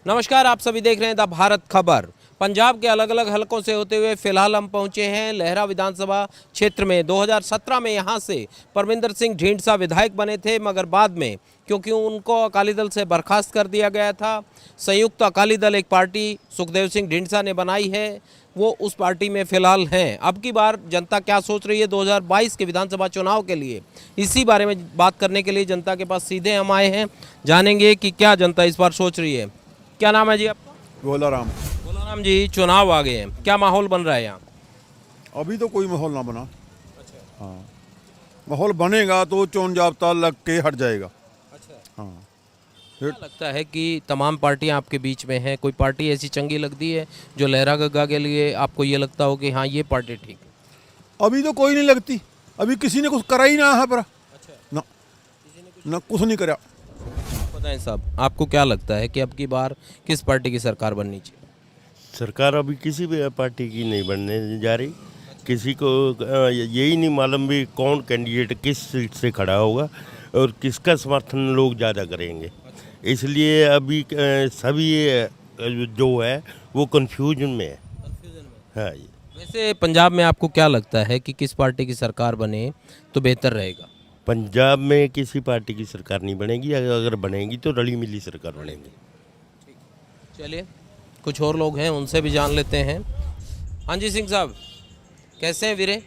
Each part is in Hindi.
नमस्कार, आप सभी देख रहे हैं द भारत खबर। पंजाब के अलग अलग हलकों से होते हुए फिलहाल हम पहुंचे हैं लहरा विधानसभा क्षेत्र में। 2017 में यहां से परमिंदर सिंह ढींढसा विधायक बने थे, मगर बाद में क्योंकि उनको अकाली दल से बर्खास्त कर दिया गया था, संयुक्त अकाली दल एक पार्टी सुखदेव सिंह ढींढसा ने बनाई है, वो उस पार्टी में फिलहाल हैं। अब की बार जनता क्या सोच रही है 2022 के विधानसभा चुनाव के लिए, इसी बारे में बात करने के लिए जनता के पास सीधे हम आए हैं। जानेंगे कि क्या जनता इस बार सोच रही है। क्या नाम है जी आपका? गोलाराम। गोलाराम जी, चुनाव आ गए हैं, क्या माहौल बन रहा है यहाँ? अभी तो कोई माहौल ना बना। हाँ, माहौल बनेगा तो चोन जाब्ता लग के हट जाएगा। हाँ, क्या लगता है कि तमाम पार्टियां आपके बीच में हैं, कोई पार्टी ऐसी चंगी लगती है जो लहरा गग्गा के लिए आपको ये लगता हो कि हाँ ये पार्टी ठीक है? अभी तो कोई नहीं लगती। अभी किसी ने कुछ करा ही ना है पर ना, ना कुछ नहीं करा। बताएं साहब, आपको क्या लगता है कि अब की बार किस पार्टी की सरकार बननी चाहिए? सरकार अभी किसी भी पार्टी की नहीं बनने जा रही। किसी को यही नहीं मालूम भी कौन कैंडिडेट किस सीट से खड़ा होगा और किसका समर्थन लोग ज़्यादा करेंगे। इसलिए अभी सभी जो है वो कन्फ्यूजन में है। हाँ जी। वैसे पंजाब में आपको क्या लगता है कि किस पार्टी की सरकार बने तो बेहतर रहेगा? पंजाब में किसी पार्टी की सरकार नहीं बनेगी, अगर बनेगी तो रली मिली सरकार बनेगी। चलिए, कुछ और लोग हैं, उनसे भी जान लेते हैं। हाँ जी सिंह साहब, कैसे हैं वीरे?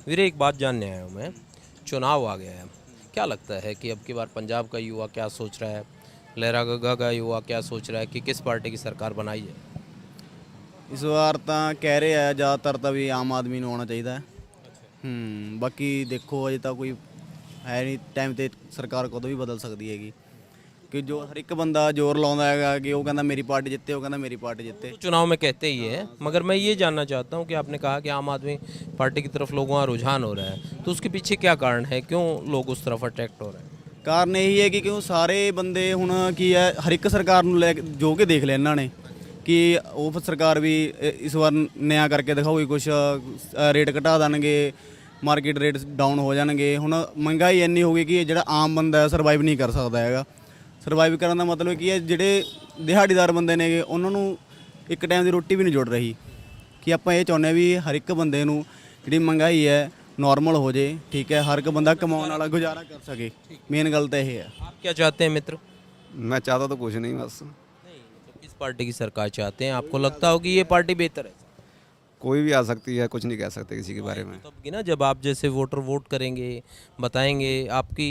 वीरे, एक बात जानने आया हूँ मैं। चुनाव आ गया है, क्या लगता है कि अब की बार पंजाब का युवा क्या सोच रहा है, लहरा गग्गा का युवा क्या सोच रहा है कि किस पार्टी की सरकार बनाई जाए? इस बार तो कह रहे हैं ज़्यादातर तो भी आम आदमी ਨੂੰ ਆਉਣਾ ਚਾਹੀਦਾ ਹੈ। ਬਾਕੀ ਦੇਖੋ ਅਜੇ ਤਾਂ ਕੋਈ ਹੈ ਨਹੀਂ, ਟਾਈਮ ਤੇ ਸਰਕਾਰ ਕਦੋਂ ਵੀ ਬਦਲ ਸਕਦੀ ਹੈਗੀ ਕਿ ਜੋ ਹਰ ਇੱਕ ਬੰਦਾ ਜ਼ੋਰ ਲਾਉਂਦਾ ਹੈਗਾ कि वो कहता मेरी पार्टी जितते, वो कहता मेरी पार्टी जितते। तो चुनाव में कहते ही है, मगर मैं ये जानना चाहता हूँ कि आपने कहा कि आम आदमी पार्टी की तरफ लोगों का रुझान हो रहा है, तो उसके पीछे क्या कारण है, क्यों लोग उस तरफ अट्रैक्ट हो रहे हैं? ਕਾਰਨ ਇਹੀ ਹੈ ਕਿ ਕਿਉਂ ਸਾਰੇ ਬੰਦੇ ਹੁਣ ਕੀ ਹੈ, ਹਰ ਇੱਕ ਸਰਕਾਰ ਨੂੰ ਲੈ ਕੇ ਜੋ ਕਿ ਦੇਖ ਲਿਆ ਇਹਨਾਂ ਨੇ ਕਿ ਉਹ ਸਰਕਾਰ ਵੀ ਇਸ ਵਾਰ ਨਿਆਂ ਕਰਕੇ ਦਿਖਾਊਗੀ, ਕੁਛ ਰੇਟ ਘਟਾ ਦੇਣਗੇ, ਮਾਰਕੀਟ ਰੇਟ ਡਾਊਨ ਹੋ ਜਾਣਗੇ। ਹੁਣ ਮਹਿੰਗਾਈ ਇੰਨੀ ਹੋ ਗਈ ਕਿ ਜਿਹੜਾ ਆਮ ਬੰਦਾ ਹੈ ਸਰਵਾਈਵ ਨਹੀਂ ਕਰ ਸਕਦਾ ਹੈਗਾ। ਸਰਵਾਈਵ ਕਰਨ ਦਾ ਮਤਲਬ ਕੀ ਹੈ, ਜਿਹੜੇ ਦਿਹਾੜੀਦਾਰ ਬੰਦੇ ਨੇਗੇ ਉਹਨਾਂ ਨੂੰ ਇੱਕ ਟਾਈਮ ਦੀ ਰੋਟੀ ਵੀ ਨਹੀਂ ਜੁੜ ਰਹੀ। ਕਿ ਆਪਾਂ ਇਹ ਚਾਹੁੰਦੇ ਵੀ ਹਰ ਇੱਕ ਬੰਦੇ ਨੂੰ ਜਿਹੜੀ ਮਹਿੰਗਾਈ ਹੈ नॉर्मल हो जाए, ठीक है, हर एक बंदा कमाने वाला गुजारा कर सके। मेन गल तो यह है। आप क्या चाहते हैं मित्र? मैं चाहता तो कुछ नहीं, बस नहीं, तो किस पार्टी की सरकार चाहते हैं? आपको लगता हो कि ये पार्टी बेहतर है? कोई भी आ सकती है, कुछ नहीं कह सकते किसी के बारे में। तब की ना जब आप जैसे वोटर वोट करेंगे, बताएंगे आपकी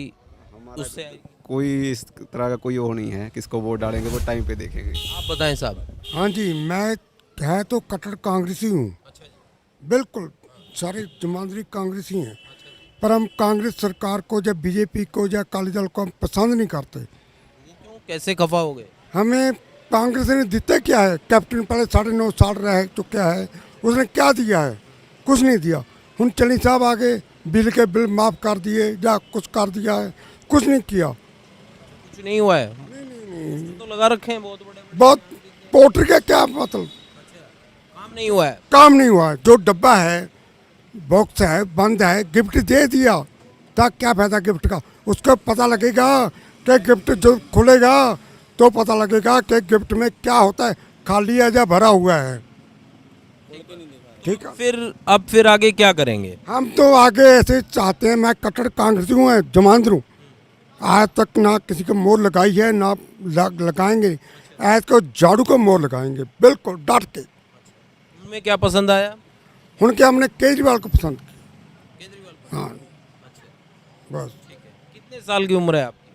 उससे। कोई इस तरह का कोई वो नहीं है, किसको वोट डालेंगे वो टाइम पे देखेंगे। आप बताएं साहब। हाँ जी, मैं है तो कट्टर कांग्रेसी हूँ। बिल्कुल सारे जमांदरी कांग्रेसी हैं, पर हम कांग्रेस सरकार को या बीजेपी को या अकाली दल को हम पसंद नहीं करते। क्यों, कैसे खफा हो गए? हमें कांग्रेस ने देते क्या है? कैप्टन पहले 9.5 साल रह चुका है, उसने क्या दिया है? कुछ नहीं दिया। हम चनी साहब आगे बिल के बिल माफ़ कर दिए या कुछ कर दिया है, कुछ नहीं किया। कुछ नहीं हुआ है? नहीं। तो लगा रखे हैं बहुत बड़े। बहुत पोटर का क्या मतलब? काम नहीं हुआ है। काम नहीं हुआ है। जो डब्बा है, बॉक्स है, बंद है, गिफ्ट दे दिया था, क्या फायदा गिफ्ट का? उसको पता लगेगा कि गिफ्ट जो खुलेगा तो पता लगेगा कि गिफ्ट में क्या होता है, खाली है या भरा हुआ है। ठीक है, फिर आगे क्या करेंगे? हम तो आगे ऐसे चाहते हैं। मैं कट्टर कांग्रेसी हूँ, जमांदर हूँ, आज तक ना किसी को मोहर लगाई है ना लगाएंगे। आज को झाड़ू को मोहर लगाएंगे, बिल्कुल डट के। उनमें क्या पसंद आया? हूँ क्या हमने केजरीवाल को पसंद किया। केजरीवाल। हाँ अच्छा, बस। ठीक है। कितने साल की उम्र है आपकी?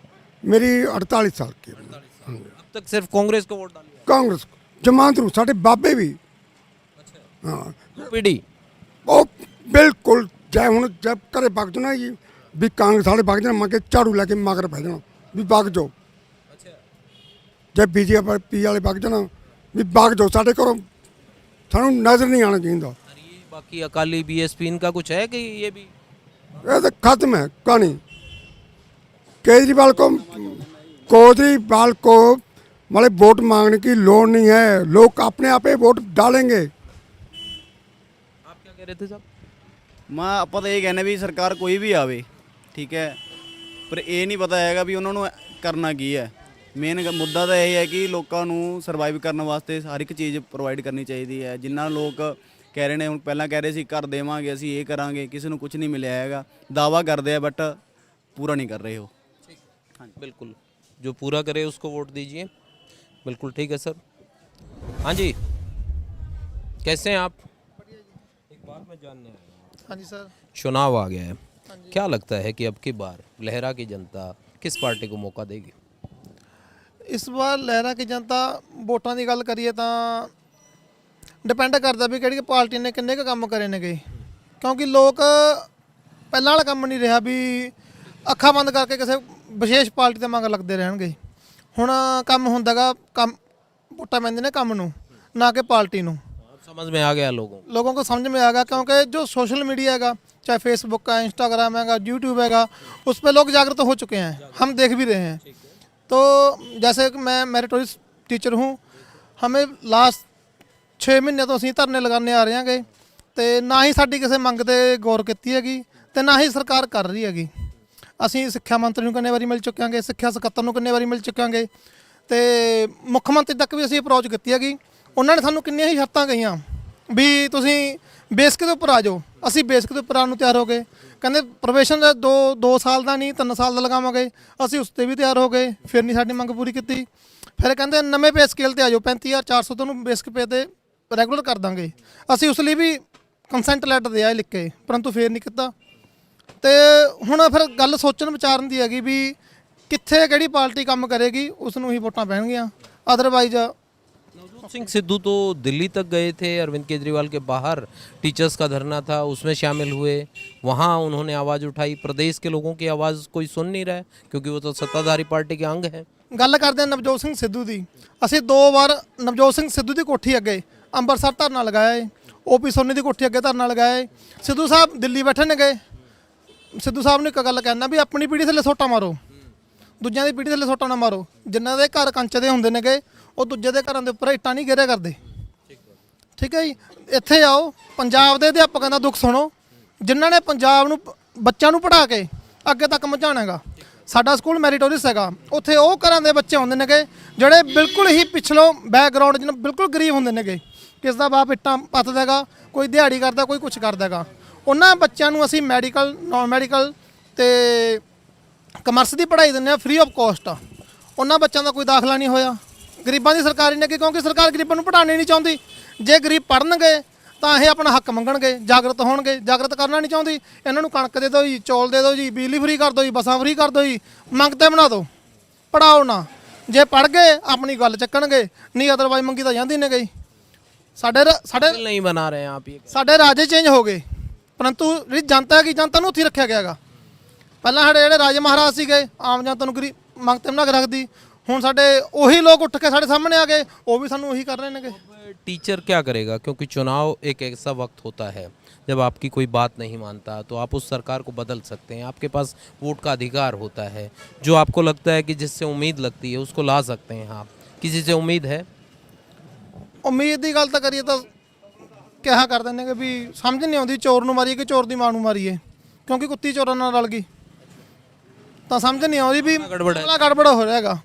मेरी 48 साल की। अब तक सिर्फ कांग्रेस को वोट डालिए? कांग्रेस जमांदरू साढ़े बाबे भी। हाँ, यूपीडी वो बिल्कुल चाहे हूँ जब करे भाग जो ना, ये भी कांग्रेस साढ़े भाग जाना, मगर झाड़ू लैके मगर भाग जाना भी भाग जाओ। जब बीजेपी वाले भाग जाना भी भाग जाओ, साढ़े करो सानू नजर नहीं आना चाहिए। बाकी अकाली बीएसपी इनका कुछ है कि ये भी? ये तो खत्म है कहानी। केजरीवाल को मतलब वोट मांगने की लोड़ नहीं है, लोग अपने आप ही वोट डालेंगे। आप क्या कह रहे थे साहब? मैं ਆਪਾਂ ਤਾਂ ਇਹ ਕਹਿੰਦੇ ਵੀ ਸਰਕਾਰ ਕੋਈ ਵੀ ਆਵੇ, ਠੀਕ ਹੈ, ਪਰ ਇਹ ਨਹੀਂ ਪਤਾ ਹੈਗਾ ਵੀ ਉਹਨਾਂ ਨੂੰ ਕਰਨਾ ਕੀ ਹੈ। ਮੇਨ ਮੁੱਦਾ ਤਾਂ ਇਹ ਹੈ ਕਿ ਲੋਕਾਂ ਨੂੰ ਸਰਵਾਈਵ ਕਰਨ ਵਾਸਤੇ ਹਰ ਇੱਕ ਚੀਜ਼ ਪ੍ਰੋਵਾਈਡ ਕਰਨੀ ਚਾਹੀਦੀ ਹੈ। ਜਿੰਨਾ ਲੋਕ ਕਹਿ ਰਹੇ ਨੇ, ਹੁਣ ਪਹਿਲਾਂ ਕਹਿ ਰਹੇ ਸੀ ਘਰ ਦੇਵਾਂਗੇ, ਅਸੀਂ ਇਹ ਕਰਾਂਗੇ, ਕਿਸੇ ਨੂੰ ਕੁਝ ਨਹੀਂ ਮਿਲਿਆ ਹੈਗਾ। ਦਾਵਾ ਕਰਦੇ ਆ ਬਟ पूरा नहीं कर रहे हो। बिल्कुल, जो पूरा करे उसको वोट दीजिए। बिल्कुल ठीक है सर। हाँ जी, कैसे हैं आप? एक बात मैं जानने आया हूं। हाँ जी सर। चुनाव आ गया है, क्या लगता है कि अब की बार लहरा की जनता किस पार्टी को मौका देगी? इस बार लहरा की जनता वोटां ਦੀ ਗੱਲ ਕਰੀਏ ਤਾਂ ਡਿਪੈਂਡ ਕਰਦਾ ਵੀ ਕਿਹੜੀ ਪਾਰਟੀ ਨੇ ਕਿੰਨੇ ਕੁ ਕੰਮ ਕਰੇ ਨੇਗੇ, ਕਿਉਂਕਿ ਲੋਕ ਪਹਿਲਾਂ ਵਾਲਾ ਕੰਮ ਨਹੀਂ ਰਿਹਾ ਵੀ ਅੱਖਾਂ ਬੰਦ ਕਰਕੇ ਕਿਸੇ ਵਿਸ਼ੇਸ਼ ਪਾਰਟੀ ਤੇ ਮੰਗ ਲੱਗਦੇ ਰਹਿਣਗੇ। ਹੁਣ ਕੰਮ ਹੁੰਦਾਗਾ, ਕੰਮ ਵੋਟਾਂ ਪੈਂਦੇ ਨੇ ਕੰਮ ਨੂੰ, ਨਾ ਕਿ पार्टी ਨੂੰ। समझ में आ गया लोगों को समझ में आ गया, क्योंकि जो सोशल मीडिया है, चाहे फेसबुक का, इंस्टाग्राम है, यूट्यूब है, उस पर लोग जागरूक हो चुके हैं, हम देख भी रहे हैं। तो जैसे कि मैं मैरिटोरियस टीचर हूँ, हमें लास्ट 6 ਮਹੀਨੇ ਤੋਂ ਅਸੀਂ ਧਰਨੇ ਲਗਾਉਂਦੇ ਆ ਰਹੇ ਹਾਂਗੇ, ਤੇ ਨਾ ਹੀ ਸਾਡੀ ਕਿਸੇ ਮੰਗ ਤੇ ਗੌਰ ਕੀਤੀ ਹੈਗੀ ਤੇ ਨਾ ਹੀ ਸਰਕਾਰ ਕਰ ਰਹੀ ਹੈਗੀ। ਅਸੀਂ ਸਿੱਖਿਆ ਮੰਤਰੀ ਨੂੰ ਕਿੰਨੇ ਵਾਰੀ ਮਿਲ ਚੁੱਕੇ ਹਾਂਗੇ, ਸਿੱਖਿਆ ਸਕੱਤਰ ਨੂੰ ਕਿੰਨੇ ਵਾਰੀ ਮਿਲ ਚੁੱਕੇ ਹਾਂਗੇ, ਤੇ ਮੁੱਖ ਮੰਤਰੀ ਤੱਕ ਵੀ ਅਸੀਂ ਅਪਰੋਚ ਕੀਤੀ ਹੈਗੀ। ਉਹਨਾਂ ਨੇ ਸਾਨੂੰ ਕਿੰਨੀਆਂ ਹੀ ਸ਼ਰਤਾਂ ਕਹੀਆਂ ਵੀ ਤੁਸੀਂ ਬੇਸਿਕ ਦੇ ਉੱਪਰ ਆ ਜਾਓ। ਅਸੀਂ ਬੇਸਿਕ ਦੇ ਉੱਪਰ ਆਉਣ ਨੂੰ ਤਿਆਰ ਹੋ ਗਏ। ਕਹਿੰਦੇ ਪ੍ਰੋਬੇਸ਼ਨ ਦਾ 2 ਸਾਲ ਦਾ ਨਹੀਂ 3 ਸਾਲ ਦਾ ਲਗਾਵਾਂਗੇ, ਅਸੀਂ ਉਸ 'ਤੇ ਵੀ ਤਿਆਰ ਹੋ ਗਏ। ਫਿਰ ਨਹੀਂ ਸਾਡੀ ਮੰਗ ਪੂਰੀ ਕੀਤੀ। ਫਿਰ ਕਹਿੰਦੇ ਨਵੇਂ ਪੇ ਸਕੇਲ 'ਤੇ ਆ ਜਾਓ, 35,400 ਤੁਹਾਨੂੰ ਬੇਸਿਕ ਪੇ 'ਤੇ ਰੈਗੂਲਰ ਕਰ ਦਾਂਗੇ। ਅਸੀਂ ਉਸ ਲਈ ਵੀ ਕੰਸੈਂਟ ਲੈਟਰ ਦੇ ਆਏ ਲਿਖ ਕੇ, ਪਰੰਤੂ ਫੇਰ ਨਹੀਂ ਕੀਤਾ। ਤੇ ਹੁਣ ਫਿਰ ਗੱਲ ਸੋਚਣ ਵਿਚਾਰਨ ਦੀ ਹੈਗੀ ਵੀ ਕਿੱਥੇ ਕਿਹੜੀ ਪਾਰਟੀ ਕੰਮ ਕਰੇਗੀ, ਉਸ ਨੂੰ ਹੀ ਵੋਟਾਂ ਪੈਣਗੀਆਂ। ਅਦਰਵਾਈਜ਼ नवजोत सिंह सिद्धू तो दिल्ली तक गए थे, अरविंद केजरीवाल के बाहर टीचर्स का धरना था, उसमें शामिल हुए, वहाँ उन्होंने आवाज़ उठाई। प्रदेश के लोगों की आवाज़ कोई सुन नहीं रहा है, क्योंकि वो तो सत्ताधारी पार्टी के अंग है। ਗੱਲ ਕਰਦੇ ਹਾਂ ਨਵਜੋਤ ਸਿੰਘ ਸਿੱਧੂ ਦੀ। ਅਸੀਂ 2 ਵਾਰ ਨਵਜੋਤ ਸਿੰਘ ਸਿੱਧੂ ਦੀ ਕੋਠੀ ਅੱਗੇ ਅੰਮ੍ਰਿਤਸਰ ਧਰਨਾ ਲਗਾਇਆ ਹੈ, ਓਪੀ ਸੋਨੀ ਦੀ ਕੋਠੀ ਅੱਗੇ ਧਰਨਾ ਲਗਾਇਆ ਹੈ। ਸਿੱਧੂ ਸਾਹਿਬ ਦਿੱਲੀ ਬੈਠੇ ਨੇ ਗਏ। ਸਿੱਧੂ ਸਾਹਿਬ ਨੇ ਇੱਕ ਗੱਲ ਕਹਿਣਾ ਵੀ ਆਪਣੀ ਪੀੜ੍ਹੀ ਥੱਲੇ ਸੋਟਾ ਮਾਰੋ, ਦੂਜਿਆਂ ਦੀ ਪੀੜ੍ਹੀ ਥੱਲੇ ਸੋਟਾ ਨਾ ਮਾਰੋ। ਜਿਨ੍ਹਾਂ ਦੇ ਘਰ ਕੰਚ ਦੇ ਹੁੰਦੇ ਨੇਗੇ ਉਹ ਦੂਜੇ ਦੇ ਘਰਾਂ ਦੇ ਉੱਪਰ ਇੱਟਾਂ ਨਹੀਂ ਗਿਰਿਆ ਕਰਦੇ। ਠੀਕ ਹੈ ਜੀ, ਇੱਥੇ ਆਓ, ਪੰਜਾਬ ਦੇ ਅਧਿਆਪਕਾਂ ਦਾ ਦੁੱਖ ਸੁਣੋ, ਜਿਨ੍ਹਾਂ ਨੇ ਪੰਜਾਬ ਨੂੰ ਬੱਚਿਆਂ ਨੂੰ ਪੜ੍ਹਾ ਕੇ ਅੱਗੇ ਤੱਕ ਪਹੁੰਚਾਉਣਾ ਹੈਗਾ। ਸਾਡਾ ਸਕੂਲ ਮੈਰੀਟੋਰੀਅਸ ਹੈਗਾ, ਉੱਥੇ ਉਹ ਘਰਾਂ ਦੇ ਬੱਚੇ ਆਉਂਦੇ ਨੇਗੇ ਜਿਹੜੇ ਬਿਲਕੁਲ ਹੀ ਪਿਛਲੋਂ ਬੈਕਗਰਾਊਂਡ ਜਿਹਨਾਂ ਬਿਲਕੁਲ ਗਰੀਬ ਹੁੰਦੇ ਨੇਗੇ। ਕਿਸ ਦਾ ਬਾਪ ਇੱਟਾਂ ਪੱਥਦਾ ਹੈਗਾ, ਕੋਈ ਦਿਹਾੜੀ ਕਰਦਾ, ਕੋਈ ਕੁਛ ਕਰਦਾ ਹੈਗਾ। ਉਹਨਾਂ ਬੱਚਿਆਂ ਨੂੰ ਅਸੀਂ ਮੈਡੀਕਲ, ਨਾਨ ਮੈਡੀਕਲ ਤੇ ਕਮਰਸ ਦੀ ਪੜ੍ਹਾਈ ਦਿੰਦੇ ਹਾਂ ਫ੍ਰੀ ਆਫ ਕੋਸਟ। ਉਹਨਾਂ ਬੱਚਿਆਂ ਦਾ ਕੋਈ ਦਾਖਲਾ ਨਹੀਂ ਹੋਇਆ। ਗਰੀਬਾਂ ਦੀ ਸਰਕਾਰ ਹੀ ਨੇ, ਕਿਉਂਕਿ ਸਰਕਾਰ ਗਰੀਬਾਂ ਨੂੰ ਪੜ੍ਹਾਉਣਾ ਨਹੀਂ ਚਾਹੁੰਦੀ। ਜੇ ਗਰੀਬ ਪੜ੍ਹਨਗੇ ਤਾਂ ਇਹ ਆਪਣਾ ਹੱਕ ਮੰਗਣਗੇ, ਜਾਗਰਤ ਹੋਣਗੇ। ਜਾਗਰਤ ਕਰਨਾ ਨਹੀਂ ਚਾਹੁੰਦੀ, ਇਹਨਾਂ ਨੂੰ ਕਣਕ ਦੇ ਦਿਓ ਜੀ, ਚੌਲ ਦੇ ਦਿਓ ਜੀ, ਬਿਜਲੀ ਫ੍ਰੀ ਕਰ ਦਿਓ ਜੀ, ਬੱਸਾਂ ਫ੍ਰੀ ਕਰ ਦਿਓ ਜੀ, ਮੰਗਤੇ ਬਣਾ ਦਿਓ, ਪੜ੍ਹਾਓ ਨਾ। ਜੇ ਪੜ੍ਹ ਗਏ ਆਪਣੀ ਗੱਲ ਚੱਕਣਗੇ, ਨਹੀਂ ਅਦਰਵਾਈਜ਼ ਮੰਗੀ ਤਾਂ ਜਾਂਦੀ ਨਹੀਂ ਗਈ। ਸਾਡੇ नहीं बना रहे हैं आप ये? ਸਾਡੇ ਰਾਜੇ ਚੇਂਜ ਹੋ ਗਏ, ਪਰੰਤੂ ਜਿਹੜੀ ਜਨਤਾ ਹੈਗੀ, ਜਨਤਾ ਨੂੰ ਉੱਥੇ ਹੀ ਰੱਖਿਆ ਗਿਆ ਹੈਗਾ। ਪਹਿਲਾਂ ਸਾਡੇ ਜਿਹੜੇ ਰਾਜੇ ਮਹਾਰਾਜ ਸੀਗੇ, ਆਮ ਜਨਤਾ ਨੂੰ ਗਰੀਬ ਮੰਗਤੇ ਬਣਾ ਕੇ ਰੱਖਦੀ। ਹੁਣ ਸਾਡੇ ਉਹੀ ਲੋਕ ਉੱਠ ਕੇ ਸਾਡੇ ਸਾਹਮਣੇ ਆ ਗਏ, ਉਹ ਵੀ ਸਾਨੂੰ ਉਹੀ ਕਰ ਰਹੇ ਨੇਗੇ। टीचर क्या करेगा, क्योंकि चुनाव एक ऐसा वक्त होता है जब आपकी कोई बात नहीं मानता तो आप उस सरकार को बदल सकते हैं। आपके पास वोट का अधिकार होता है, जो आपको लगता है कि जिससे उम्मीद लगती है उसको ला सकते हैं। आप किसी से उम्मीद है? ਉਮੀਦ ਦੀ ਗੱਲ ਤਾਂ ਕਰੀਏ ਤਾਂ ਕਿਹਾ ਕਰ ਦਿੰਦੇ ਕਿ ਵੀ ਸਮਝ ਨਹੀਂ ਆਉਂਦੀ, ਚੋਰ ਨੂੰ ਮਾਰੀਏ ਕਿ ਚੋਰ ਦੀ ਮਾਂ ਨੂੰ ਮਾਰੀਏ, ਕਿਉਂਕਿ ਕੁੱਤੀ ਚੋਰਾਂ ਨਾਲ ਰਲ ਗਈ ਤਾਂ ਸਮਝ ਨਹੀਂ ਆਉਂਦੀ ਵੀ ਗੜਬੜ ਹੋ ਰਿਹਾ ਹੈਗਾ।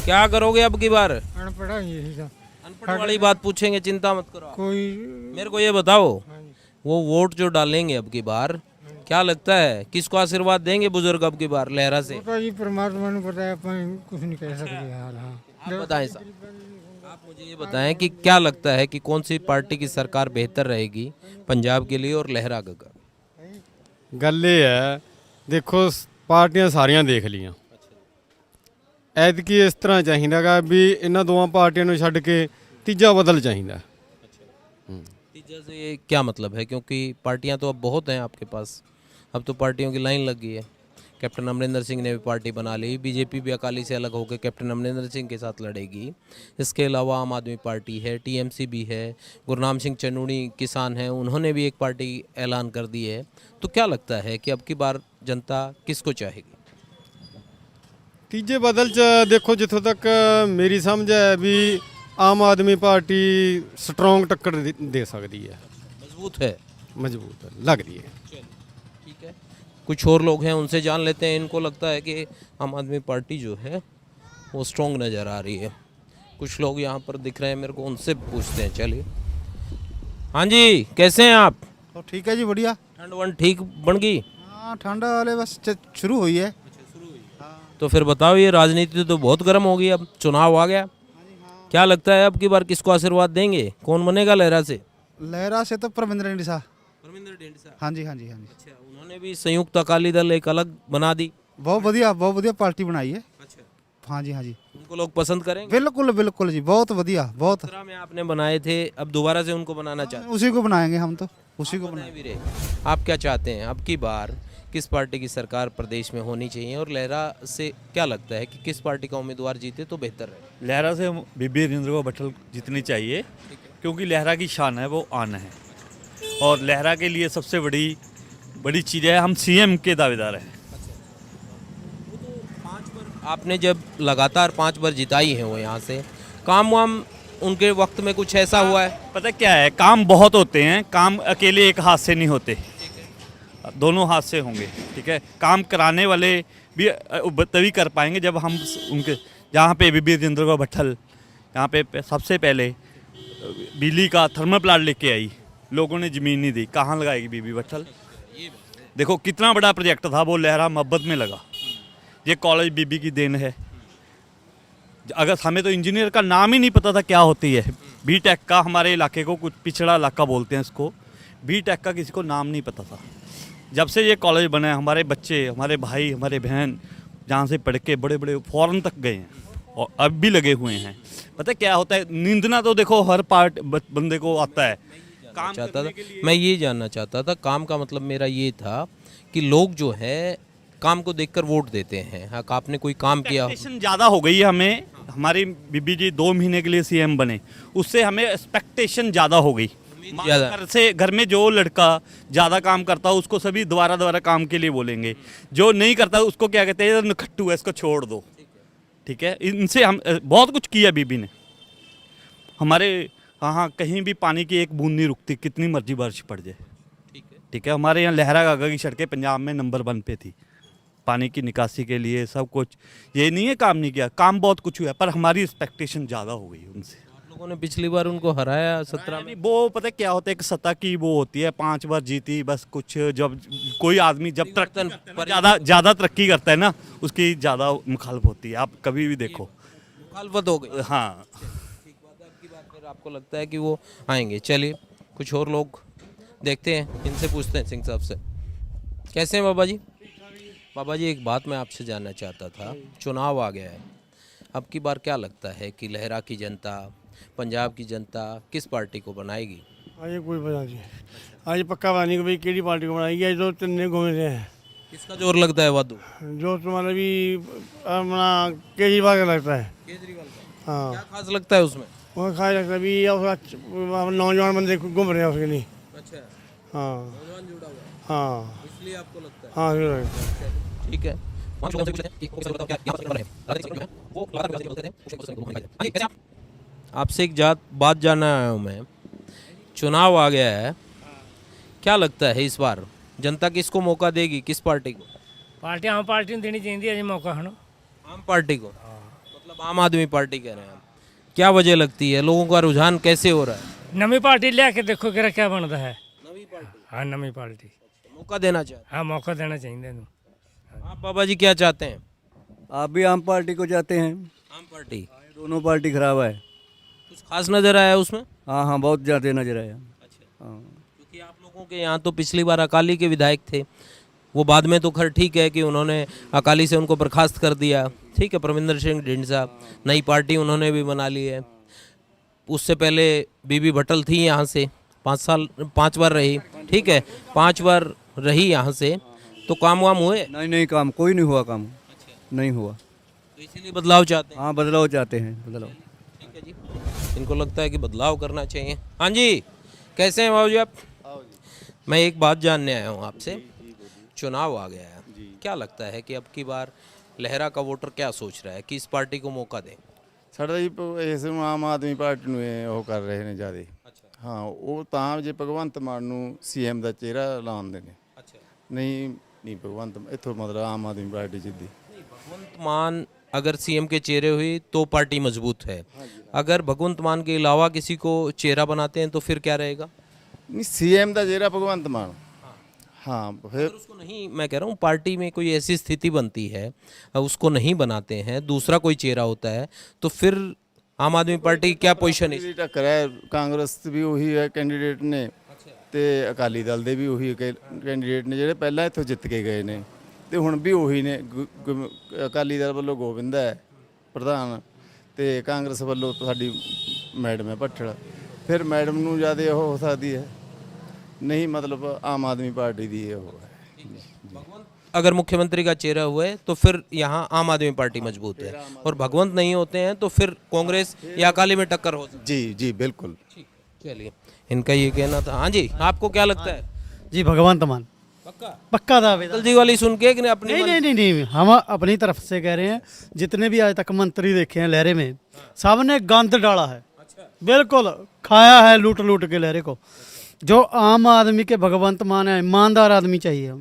क्या करोगे अब की बार? अनपढ़ा यही था। अनपढ़ वाली बात पूछेंगे, चिंता मत करो। कोई मेरे को ये बताओ, वो वोट जो डालेंगे अब की बार, क्या लगता है किसको आशीर्वाद देंगे बुजुर्ग अब की बार लहरा से? तो ये परमात्मा ने बताया, अपन कुछ नहीं कह सकते हाल। हाँ, आप बताएं साहब, आप मुझे ये बताएं कि क्या लगता है कि कौन सी पार्टी की सरकार बेहतर रहेगी पंजाब के लिए और लहरा का? ਗੱਲ ਇਹ ਹੈ, ਦੇਖੋ ਪਾਰਟੀਆਂ ਸਾਰੀਆਂ ਦੇਖ ਲੀਆਂ। ਐਤਕੀ ਇਸ ਤਰ੍ਹਾਂ ਚਾਹੀਦਾ ਗਾ ਵੀ ਇਹਨਾਂ ਦੋਵਾਂ ਪਾਰਟੀਆਂ ਨੂੰ ਛੱਡ ਕੇ ਤੀਜਾ ਬਦਲ ਚਾਹੀਦਾ। तीजा से ये क्या मतलब है, क्योंकि पार्टियां तो अब बहुत हैं आपके पास, अब तो पार्टियों की लाइन लग गई है। कैप्टन अमरिंदर सिंह ने भी पार्टी बना ली, बीजेपी भी अकाली से अलग होकर कैप्टन अमरिंदर सिंह के साथ लड़ेगी। इसके अलावा आम आदमी पार्टी है, टीएमसी भी है, गुरनाम सिंह चन्नूनी किसान हैं, उन्होंने भी एक पार्टी ऐलान कर दी है। तो क्या लगता है कि अब की बार जनता किसको चाहेगी? ਤੀਜੇ ਬਦਲ 'ਚ ਦੇਖੋ, ਜਿੱਥੋਂ ਤੱਕ ਮੇਰੀ ਸਮਝ ਹੈ ਵੀ ਆਮ ਆਦਮੀ ਪਾਰਟੀ ਸਟਰੋਂਗ ਟੱਕਰ ਦੇ ਸਕਦੀ ਹੈ, मजबूत है, ਮਜ਼ਬੂਤ ਲੱਗਦੀ ਹੈ। ठीक है। कुछ और लोग हैं, उनसे जान लेते हैं। इनको लगता है कि आम आदमी पार्टी जो है वो स्ट्रॉन्ग नज़र आ रही है। कुछ लोग यहाँ पर दिख रहे हैं मेरे को, उनसे पूछते हैं। चलिए, हाँ जी, कैसे हैं आप? तो ठीक है जी, बढ़िया। ठंड वंड ठीक बन गई? हाँ, ठंडा वाले बस शुरू हुई है। तो फिर बताओ, ये राजनीति तो बहुत गर्म हो गई, अब चुनाव आ गया, क्या लगता है अब की बार किसको आशीर्वाद देंगे? कौन बनेगा लहरा से? लहरा से तो परमिंदर ढींडसा। परमिंदर ढींडसा। हाँ जी, हाँ जी, हाँ जी। अच्छा, उन्होंने भी संयुक्त अकाली दल एक अलग बना दी। बहुत बढ़िया पार्टी बनाई है। अच्छा, हाँ जी, हाँ जी, उनको लोग पसंद करेंगे? बिल्कुल बिल्कुल जी, बहुत बढ़िया, बहुत। 17 में आपने बनाए थे, अब दोबारा से उनको बनाना चाहते हैं? उसी को बनाएंगे हम तो, उसी को बताएं बनाएंगे। वीरे, आप क्या चाहते हैं अब की बार किस पार्टी की सरकार प्रदेश में होनी चाहिए, और लहरा से क्या लगता है कि किस पार्टी का उम्मीदवार जीते तो बेहतर रहे? लहरा से बीबी राजेंद्र को बटल जीतनी चाहिए, क्योंकि लहरा की शान है, वो आन है। और लहरा के लिए सबसे बड़ी चीज़ है, हम सीएम के दावेदार हैं। आपने जब लगातार 5 बार जिताई है वो यहाँ से, काम वाम उनके वक्त में कुछ ऐसा हुआ है? पता क्या है, काम बहुत होते हैं, काम अकेले एक हाथ से नहीं होते, दोनों हाथ से होंगे। ठीक है, काम कराने वाले भी तभी कर पाएंगे जब हम उनके, जहाँ पे बीबी राजेंद्र को भट्टल यहाँ पे सबसे पहले बिजली का थर्मल प्लांट लेके आई, लोगों ने ज़मीन नहीं दी, कहाँ लगाएगी बीबी भट्टल? देखो कितना बड़ा प्रोजेक्ट था, वो लहरा मोहब्बत में लगा। ये कॉलेज बीबी की देन है। अगर हमें तो इंजीनियर का नाम ही नहीं पता था क्या होती है, बीटेक का, हमारे इलाके को कुछ पिछड़ा इलाका बोलते हैं इसको, बीटेक का किसी को नाम नहीं पता था। जब से ये कॉलेज बना है, हमारे बच्चे, हमारे भाई, हमारे बहन जहाँ से पढ़ के बड़े बड़े फॉरेन तक गए हैं और अब भी लगे हुए हैं। पता क्या होता है, निंदना तो देखो हर पार्ट बंदे को आता है। काम चाहता था, मैं ये जानना चाहता था, काम का मतलब मेरा ये था कि लोग जो है काम को देखकर वोट देते हैं। हाँ, आपने कोई काम किया? एक्सपेक्टेशन ज़्यादा हो गई है हमें। हमारी बीबी जी 2 महीने के लिए सीएम बने, उससे हमें एक्सपेक्टेशन ज़्यादा हो गई। घर में जो लड़का ज़्यादा काम करता है उसको सभी दोबारा काम के लिए बोलेंगे, जो नहीं करता उसको क्या कहते हैं, नखट्टू है, इसको छोड़ दो। ठीक है, इनसे हम बहुत कुछ किया बीबी ने हमारे। हाँ, कहीं भी पानी की एक बूंद नहीं रुकती, कितनी मर्जी बारिश पड़ जाए। ठीक है, हमारे यहाँ लहरा गागा की सड़कें पंजाब में नंबर 1 पे थी पानी की निकासी के लिए, सब कुछ। ये नहीं है काम नहीं किया, काम बहुत कुछ हुआ, पर हमारी एक्सपेक्टेशन ज़्यादा हो गई उनसे। आप लोगों ने पिछली बार उनको हराया 17 में। वो पता है क्या होता है, एक सत्ता की वो होती है, 5 बार जीती बस कुछ। जब कोई आदमी जब ज़्यादा तरक्की करता है ना, उसकी ज़्यादा मुखालफ होती है। आप कभी भी देखो, मुखालफत हो गई। हाँ, ठीक बात है, अब की बार फिर आपको लगता है कि वो आएंगे। चलिए, कुछ और लोग देखते हैं, इनसे पूछते हैं। सिंह साहब से, कैसे हैं बाबा जी? बाबा जी, एक बात मैं आपसे जानना चाहता था, चुनाव आ गया है, अब की बार क्या लगता है कि लहरा की जनता, पंजाब की जनता किस पार्टी को बनाएगी? आज कोई पता नहीं, आज पक्का पता नहीं कि भाई केड़ी पार्टी को बनाएगी। आज तो तिन्ने घूम रहे हैं। किसका जोर लगता है वादू? जो तुम्हारा भी अपना केजरीवाल का लगता है। केजरीवाल का? हाँ, क्या खास लगता है उसमें? वो खास लगता है भी, नौजवान बंदे घूम रहे हैं उसके लिए। अच्छा, हाँ नौजवान जुड़ा हुआ है, हाँ इसलिए आपको लगता है? हाँ, जो लगता है। ठीक है, वहाँ लोगों से पूछते हैं कि वो किस तरह का क्या यहाँ पर है। राजनीतिक जो है वो लगातार बोलते हैं, उसके को दिखाई देता है। कैसे आप? आपसे एक बात जानना आया हूँ मैं, चुनाव आ गया है, क्या लगता है इस बार जनता किसको मौका देगी, किस पार्टी को? पार्टी आम पार्टी ने देनी चाहिए अजे मौका है। आम पार्टी को? मतलब आम आदमी पार्टी कह रहे हैं आप। क्या वजह लगती है, लोगों का रुझान कैसे हो रहा है? नवी पार्टी लिया के देखो कि क्या बनता है। नवी पार्टी? हाँ, नवी पार्टी मौका देना चाहते हाँ, मौका देना चाहिए। हैं आप? बाबा जी क्या चाहते हैं? आप भी आम पार्टी को जाते हैं? आम पार्टी? दोनों पार्टी खराब है। कुछ खास नजर आया उसमें? हाँ हाँ, बहुत ज़्यादा नजर आया। अच्छा, क्योंकि आप लोगों के यहाँ तो पिछली बार अकाली के विधायक थे, वो बाद में तो खैर ठीक है कि उन्होंने अकाली से उनको बर्खास्त कर दिया। ठीक है, परमिंदर सिंह ढींडसा, नई पार्टी उन्होंने भी बना ली है। उससे पहले बीबी भट्टल थी यहाँ से, 5 बार रही। ठीक है, 5 बार रही यहाँ से, तो काम वाम हुए? नहीं, काम कोई नहीं हुआ, काम नहीं हुआ, तो इसीलिए बदलाव चाहते हैं? हाँ, बदलाव चाहते हैं, बदलाव। ठीक है जी, इनको लगता है कि बदलाव करना चाहिए। हाँ जी, कैसे हैं बाबू जी आप? मैं एक बात जानने आया हूँ आपसे, चुनाव आ गया है, क्या लगता है कि अब की बार लहरा का वोटर क्या सोच रहा है कि इस पार्टी को मौका दें? ਸਾਡਾ ਜੀ ਇਸ ਨੂੰ ਆਮ ਆਦਮੀ ਪਾਰਟੀ ਨੂੰ ਇਹ ਉਹ ਕਰ ਰਹੇ ਨੇ ਜ਼ਿਆਦੇ। ਹਾਂ, ਉਹ ਤਾਂ ਜੇ ਭਗਵੰਤ ਮਾਨ ਨੂੰ ਸੀਐਮ ਦਾ ਚਿਹਰਾ ਲਾਉਂਦੇ ਨੇ। अच्छा, ਨਹੀਂ नहीं भगवंत इत्थों मतलब आम आदमी पार्टी जिद्दी भगवंत मान अगर सीएम के चेहरे हुई तो पार्टी मजबूत है, अगर भगवंत मान के अलावा किसी को चेहरा बनाते हैं तो फिर क्या रहेगा? नहीं सीएम का चेहरा भगवंत मान हाँ फिर अगर उसको नहीं, मैं कह रहा हूँ पार्टी में कोई ऐसी स्थिति बनती है उसको नहीं बनाते हैं, दूसरा कोई चेहरा होता है, तो फिर आम आदमी पार्टी की क्या पोजीशन है? टक्कर है कांग्रेस भी वही है कैंਡੀਡੇਟ ने ਤੇ ਅਕਾਲੀ ਦਲ ਦੇ ਵੀ ਉਹੀ ਕੈਂਡੀਡੇਟ ਨੇ ਜਿਹੜੇ ਪਹਿਲਾਂ ਇੱਥੋਂ ਜਿੱਤ ਕੇ ਗਏ ਨੇ ਤੇ ਹੁਣ ਵੀ ਉਹੀ ਨੇ। ਅਕਾਲੀ ਦਲ ਵੱਲੋਂ ਗੋਬਿੰਦ ਹੈ ਪ੍ਰਧਾਨ ਤੇ ਕਾਂਗਰਸ ਵੱਲੋਂ ਸਾਡੀ ਮੈਡਮ ਹੈ ਭੱਠਲ। ਫਿਰ ਮੈਡਮ ਨੂੰ ਜ਼ਿਆਦਾ ਉਹ ਹੋ ਸਕਦੀ ਹੈ नहीं मतलब आम आदमी पार्टी दी है वो है। अगर मुख्यमंत्री का चेहरा हुआ है तो फिर यहाँ आम आदमी पार्टी मजबूत है, और भगवंत नहीं होते हैं तो फिर कांग्रेस या अकाली में टक्कर हो सकती जी जी बिल्कुल। है। चलिए, इनका ये कहना था। हाँ जी, आपको क्या लगता है? जी भगवंत मान पक्का पक्का दावेदार। अटल जी वाली सुन के कि अपनी नहीं नहीं नहीं नहीं हम अपनी तरफ से कह रहे हैं। जितने भी आज तक मंत्री देखे हैं लहरे में, सब ने गंद डाला है, बिल्कुल खाया है लूट लूट के लहरे को। जो आम आदमी के भगवंत मान है, ईमानदार आदमी चाहिए हम,